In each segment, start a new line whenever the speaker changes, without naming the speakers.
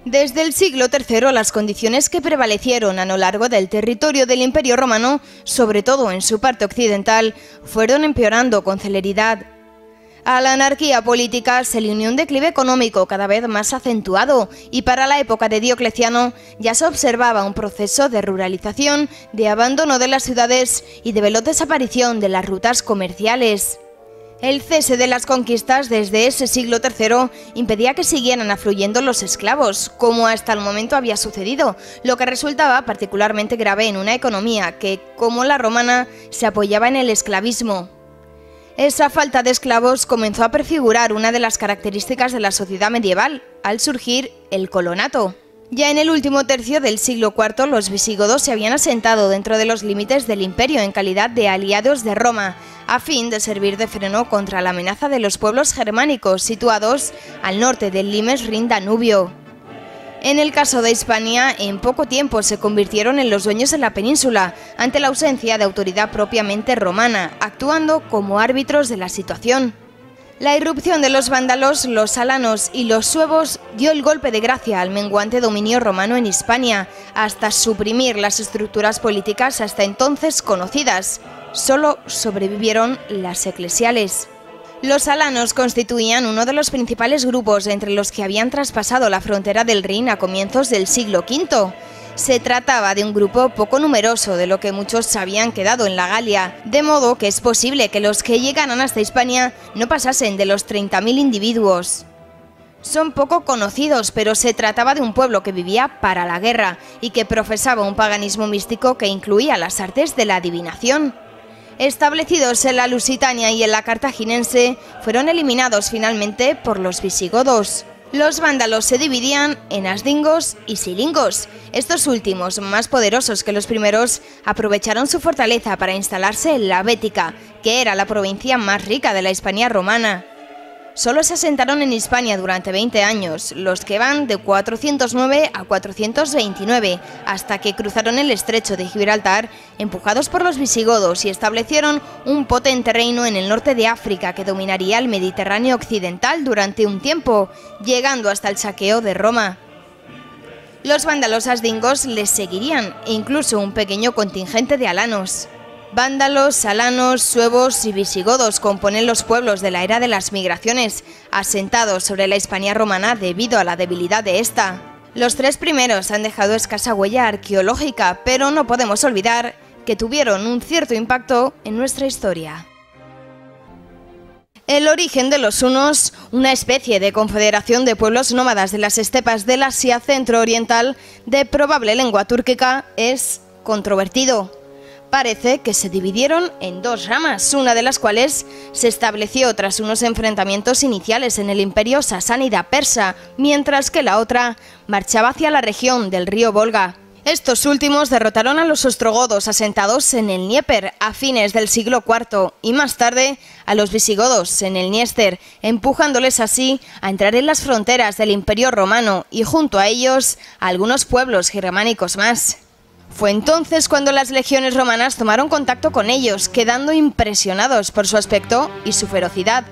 Desde el siglo III, las condiciones que prevalecieron a lo largo del territorio del Imperio Romano, sobre todo en su parte occidental, fueron empeorando con celeridad. A la anarquía política se le unió un declive económico cada vez más acentuado y para la época de Diocleciano ya se observaba un proceso de ruralización, de abandono de las ciudades y de veloz desaparición de las rutas comerciales. El cese de las conquistas desde ese siglo III impedía que siguieran afluyendo los esclavos, como hasta el momento había sucedido, lo que resultaba particularmente grave en una economía que, como la romana, se apoyaba en el esclavismo. Esa falta de esclavos comenzó a prefigurar una de las características de la sociedad medieval, al surgir el colonato. Ya en el último tercio del siglo IV, los visigodos se habían asentado dentro de los límites del imperio en calidad de aliados de Roma, a fin de servir de freno contra la amenaza de los pueblos germánicos situados al norte del limes Rin-Danubio. En el caso de Hispania, en poco tiempo se convirtieron en los dueños de la península, ante la ausencia de autoridad propiamente romana, actuando como árbitros de la situación. La irrupción de los vándalos, los alanos y los suevos dio el golpe de gracia al menguante dominio romano en Hispania, hasta suprimir las estructuras políticas hasta entonces conocidas. Solo sobrevivieron las eclesiales. Los alanos constituían uno de los principales grupos entre los que habían traspasado la frontera del Rin a comienzos del siglo V. Se trataba de un grupo poco numeroso, de lo que muchos habían quedado en la Galia, de modo que es posible que los que llegaran hasta Hispania no pasasen de los 30.000 individuos. Son poco conocidos, pero se trataba de un pueblo que vivía para la guerra y que profesaba un paganismo místico que incluía las artes de la adivinación. Establecidos en la Lusitania y en la Cartaginense, fueron eliminados finalmente por los visigodos. Los vándalos se dividían en asdingos y silingos. Estos últimos, más poderosos que los primeros, aprovecharon su fortaleza para instalarse en la Bética, que era la provincia más rica de la Hispania romana. Solo se asentaron en Hispania durante 20 años, los que van de 409 a 429, hasta que cruzaron el estrecho de Gibraltar, empujados por los visigodos, y establecieron un potente reino en el norte de África que dominaría el Mediterráneo occidental durante un tiempo, llegando hasta el saqueo de Roma. Los vándalos asdingos les seguirían, e incluso un pequeño contingente de alanos. Vándalos, alanos, suevos y visigodos componen los pueblos de la era de las migraciones, asentados sobre la Hispania romana debido a la debilidad de esta. Los tres primeros han dejado escasa huella arqueológica, pero no podemos olvidar que tuvieron un cierto impacto en nuestra historia. El origen de los hunos, una especie de confederación de pueblos nómadas de las estepas del Asia centro-oriental de probable lengua túrquica, es controvertido. Parece que se dividieron en dos ramas, una de las cuales se estableció tras unos enfrentamientos iniciales en el imperio sasánida persa, mientras que la otra marchaba hacia la región del río Volga. Estos últimos derrotaron a los ostrogodos asentados en el Dnieper a fines del siglo IV y más tarde a los visigodos en el Dniester, empujándoles así a entrar en las fronteras del imperio romano y junto a ellos a algunos pueblos germánicos más. Fue entonces cuando las legiones romanas tomaron contacto con ellos, quedando impresionados por su aspecto y su ferocidad.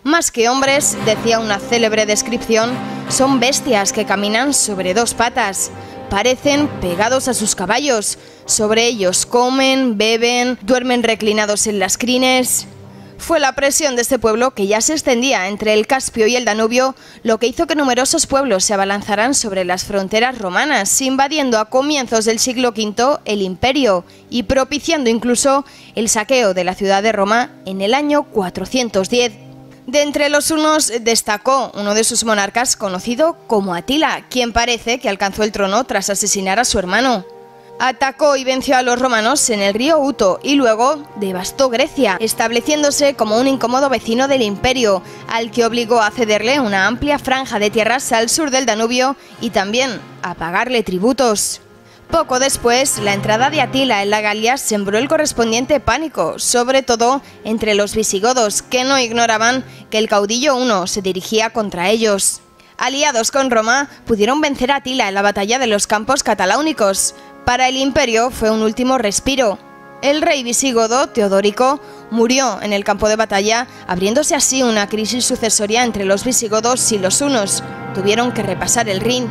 Más que hombres, decía una célebre descripción, son bestias que caminan sobre dos patas. Parecen pegados a sus caballos. Sobre ellos comen, beben, duermen reclinados en las crines. Fue la presión de este pueblo, que ya se extendía entre el Caspio y el Danubio, lo que hizo que numerosos pueblos se abalanzaran sobre las fronteras romanas, invadiendo a comienzos del siglo V el imperio y propiciando incluso el saqueo de la ciudad de Roma en el año 410. De entre los hunos destacó uno de sus monarcas conocido como Atila, quien parece que alcanzó el trono tras asesinar a su hermano. Atacó y venció a los romanos en el río Uto y luego devastó Grecia, estableciéndose como un incómodo vecino del imperio, al que obligó a cederle una amplia franja de tierras al sur del Danubio y también a pagarle tributos. Poco después, la entrada de Atila en la Galia sembró el correspondiente pánico, sobre todo entre los visigodos, que no ignoraban que el caudillo huno se dirigía contra ellos. Aliados con Roma, pudieron vencer a Atila en la batalla de los Campos Cataláunicos. Para el imperio fue un último respiro. El rey visigodo, Teodórico, murió en el campo de batalla, abriéndose así una crisis sucesoria entre los visigodos y los hunos. Tuvieron que repasar el Rin.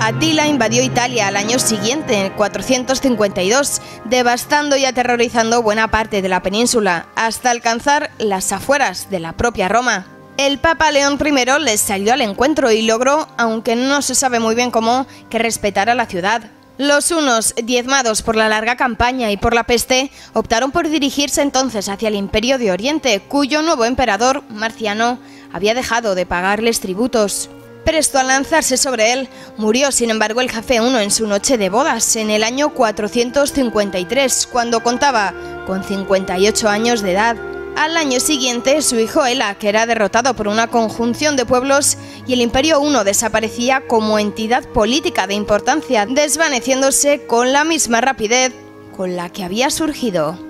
Atila invadió Italia al año siguiente, en 452, devastando y aterrorizando buena parte de la península, hasta alcanzar las afueras de la propia Roma. El Papa León I les salió al encuentro y logró, aunque no se sabe muy bien cómo, que respetara la ciudad. Los hunos, diezmados por la larga campaña y por la peste, optaron por dirigirse entonces hacia el Imperio de Oriente, cuyo nuevo emperador, Marciano, había dejado de pagarles tributos. Presto a lanzarse sobre él, murió sin embargo el jefe I en su noche de bodas, en el año 453, cuando contaba con 58 años de edad. Al año siguiente, su hijo Ela, que era derrotado por una conjunción de pueblos, y el Imperio I desaparecía como entidad política de importancia, desvaneciéndose con la misma rapidez con la que había surgido.